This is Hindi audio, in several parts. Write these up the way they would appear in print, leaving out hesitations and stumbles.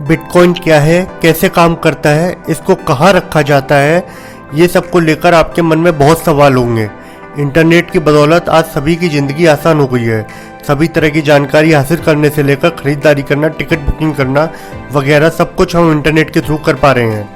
बिटकॉइन क्या है, कैसे काम करता है, इसको कहाँ रखा जाता है, ये सब को लेकर आपके मन में बहुत सवाल होंगे। इंटरनेट की बदौलत आज सभी की ज़िंदगी आसान हो गई है। सभी तरह की जानकारी हासिल करने से लेकर ख़रीदारी करना, टिकट बुकिंग करना वगैरह सब कुछ हम इंटरनेट के थ्रू कर पा रहे हैं।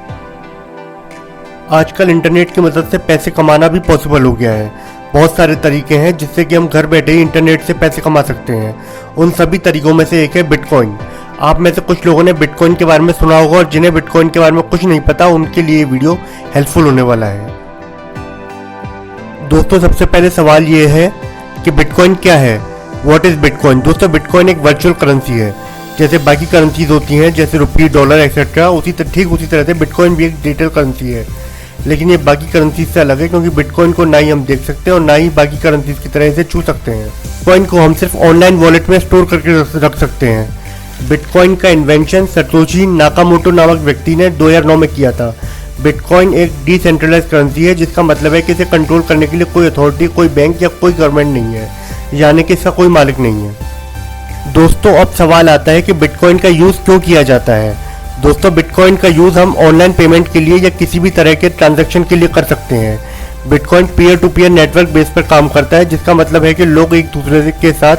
आजकल इंटरनेट की मदद से पैसे कमाना भी पॉसिबल हो गया है। बहुत सारे तरीके हैं जिससे कि हम घर बैठे ही इंटरनेट से पैसे कमा सकते हैं। उन सभी तरीकों में से एक है बिटकॉइन। आप में से कुछ लोगों ने बिटकॉइन के बारे में सुना होगा और जिन्हें बिटकॉइन के बारे में कुछ नहीं पता उनके लिए ये वीडियो हेल्पफुल होने वाला है। दोस्तों, सबसे पहले सवाल ये है कि बिटकॉइन क्या है। What is bitcoin? दोस्तों, बिटकॉइन एक वर्चुअल करेंसी है। जैसे बाकी करेंसीज होती हैं जैसे रुपये, डॉलर एक्सेट्रा, ठीक उसी तरह से बिटकॉइन भी एक डिजिटल करेंसी है। लेकिन ये बाकी करेंसीज से अलग है क्योंकि बिटकॉइन को ना ही हम देख सकते हैं और ना ही बाकी करेंसीज की तरह इसे छू सकते हैं। बिटकॉइन को हम सिर्फ ऑनलाइन वॉलेट में स्टोर करके रख सकते हैं। बिटकॉइन का इन्वेंशन सतोशी नाकामोटो नामक व्यक्ति ने 2009 में किया था। बिटकॉइन एक डिसेंट्रलाइज्ड करेंसी है जिसका मतलब है कि इसे कंट्रोल करने के लिए कोई अथॉरिटी, कोई बैंक या कोई गवर्नमेंट नहीं है, यानी कि इसका कोई मालिक नहीं है। दोस्तों, अब सवाल आता है कि बिटकॉइन का यूज़ क्यों किया जाता है। दोस्तों, बिटकॉइन का यूज़ हम ऑनलाइन पेमेंट के लिए या किसी भी तरह के ट्रांजैक्शन के लिए कर सकते हैं। Bitcoin peer to peer network base पर काम करता है, जिसका मतलब है कि लोग एक दूसरे के साथ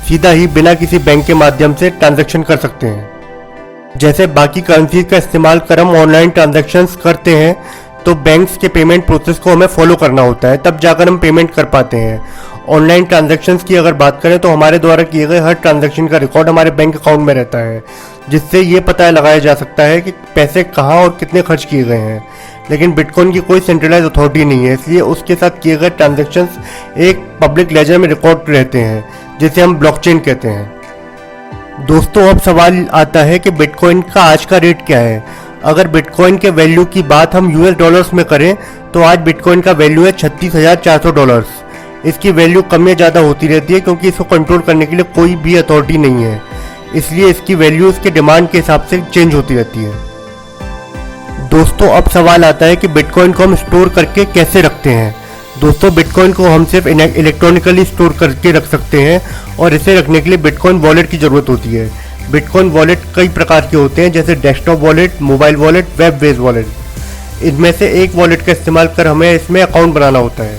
सीधा ही बिना किसी बैंक के माध्यम से ट्रांजैक्शन कर सकते हैं। जैसे बाकी करेंसी का इस्तेमाल कर हम ऑनलाइन ट्रांजैक्शंस करते हैं तो बैंक्स के पेमेंट प्रोसेस को हमें फॉलो करना होता है, तब जाकर हम पेमेंट कर पाते हैं। ऑनलाइन ट्रांजैक्शंस की अगर बात करें तो हमारे द्वारा किए गए हर ट्रांजैक्शन का रिकॉर्ड हमारे बैंक अकाउंट में रहता है, जिससे ये पता लगाया जा सकता है कि पैसे कहाँ और कितने खर्च किए गए हैं। लेकिन बिटकॉइन की कोई सेंट्रलाइज अथॉरिटी नहीं है, इसलिए उसके साथ किए गए ट्रांजैक्शंस एक पब्लिक लेजर में रिकॉर्ड रहते हैं, जिसे हम ब्लॉकचेन कहते हैं। दोस्तों, अब सवाल आता है कि बिटकॉइन का आज का रेट क्या है। अगर बिटकॉइन के वैल्यू की बात हम यूएस डॉलर्स में करें तो आज बिटकॉइन का वैल्यू है $36,400। इसकी वैल्यू कम या ज़्यादा होती रहती है क्योंकि इसको कंट्रोल करने के लिए कोई भी अथॉरिटी नहीं है, इसलिए इसकी वैल्यू इसके डिमांड के हिसाब से चेंज होती रहती है। दोस्तों, अब सवाल आता है कि बिटकॉइन को हम स्टोर करके कैसे रखते हैं। दोस्तों, बिटकॉइन को हम सिर्फ इलेक्ट्रॉनिकली स्टोर करके रख सकते हैं और इसे रखने के लिए बिटकॉइन वॉलेट की ज़रूरत होती है। बिटकॉइन वॉलेट कई प्रकार के होते हैं, जैसे desktop wallet, mobile wallet, web based wallet. इनमें से एक वॉलेट का इस्तेमाल कर हमें इसमें अकाउंट बनाना होता है।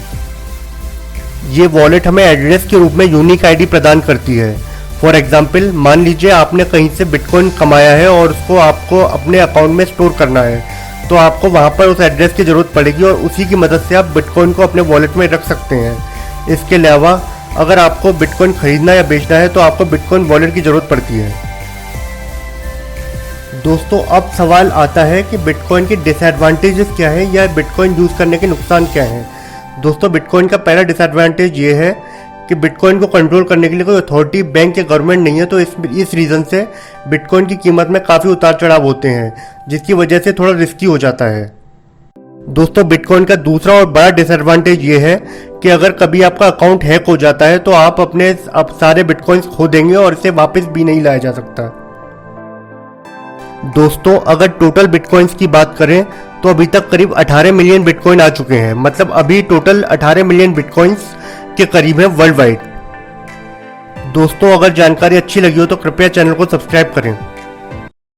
ये वॉलेट हमें एड्रेस के रूप में यूनिक आईडी प्रदान करती है। फॉर एग्जाम्पल, मान लीजिए आपने कहीं से बिटकॉइन कमाया है और उसको आपको अपने अकाउंट में स्टोर करना है, तो आपको वहाँ पर उस एड्रेस की ज़रूरत पड़ेगी और उसी की मदद से आप बिटकॉइन को अपने वॉलेट में रख सकते हैं। इसके अलावा अगर आपको बिटकॉइन खरीदना या बेचना है तो आपको बिटकॉइन वॉलेट की ज़रूरत पड़ती है। दोस्तों, अब सवाल आता है कि बिटकॉइन के डिसएडवांटेजेस क्या है या बिटकॉइन यूज़ करने के नुकसान क्या हैं। दोस्तों, बिटकॉइन का पहला डिसएडवांटेज ये है कि बिटकॉइन को कंट्रोल करने के लिए कोई अथॉरिटी, बैंक या गवर्नमेंट नहीं है, तो इस रीज़न से बिटकॉइन की कीमत में काफ़ी उतार चढ़ाव होते हैं, जिसकी वजह से थोड़ा रिस्की हो जाता है। दोस्तों, बिटकॉइन का दूसरा और बड़ा डिसएडवांटेज ये है कि अगर कभी आपका अकाउंट हैक हो जाता है तो आप सारे बिटकॉइंस खो देंगे और इसे वापस भी नहीं लाया जा सकता। दोस्तों, अगर टोटल बिटकॉइंस की बात करें तो अभी तक करीब 18 मिलियन बिटकॉइन आ चुके हैं, मतलब अभी टोटल 18 मिलियन बिटकॉइंस के करीब है वर्ल्ड वाइड। दोस्तों, अगर जानकारी अच्छी लगी हो तो कृपया चैनल को सब्सक्राइब करें।